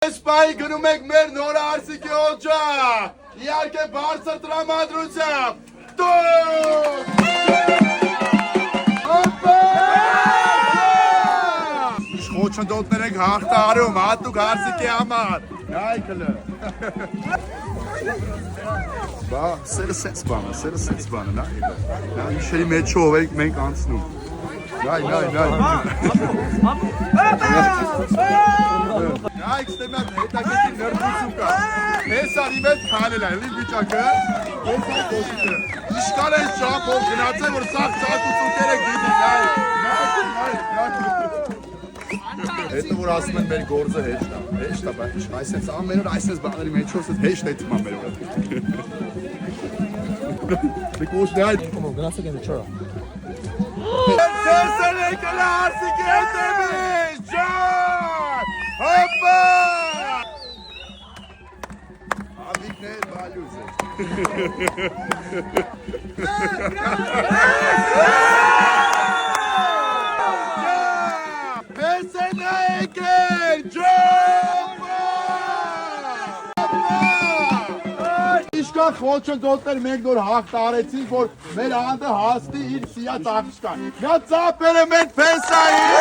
Սպայի գնում եք մեր նոր արսիկի օջախ, իհարկե բարձր տրամադրությամբ, Խոչընդոտներ ենք հաղթարում, հատուկ հարսիկի համար, նայքլը Բա, սերը սենց բանը, նա իշերի մեջով մենք անցնում Նայ Նայք ստեմյատ հետակետի նրդություն կա Հեսար իմ հետ քանել է, լի վիճակը Հեսար կոսիքը Իշկար են շապով գնացե, որ սաղ ծակուցուկեր եք դիտի Նայ Հետո որ ասում են մեր գործը հեշտ է, այսենց ամեն օր այսենց բաների մեջով հեշտ է թվում մեր օրը Դեք ոչ նայ Գնացեք են չորա Սերսեր եկել է արսիկի հետևից, ջան, հոպա Աբիկներ բալյուզ է Պես է նա եկել, ջոպա Իշկան խոչընդոտներ մենք նոր հաղթարեցինք, որ մեր հանդը հասնի իր սիած աղջկան։ Նա ծապել է մեր փեսային։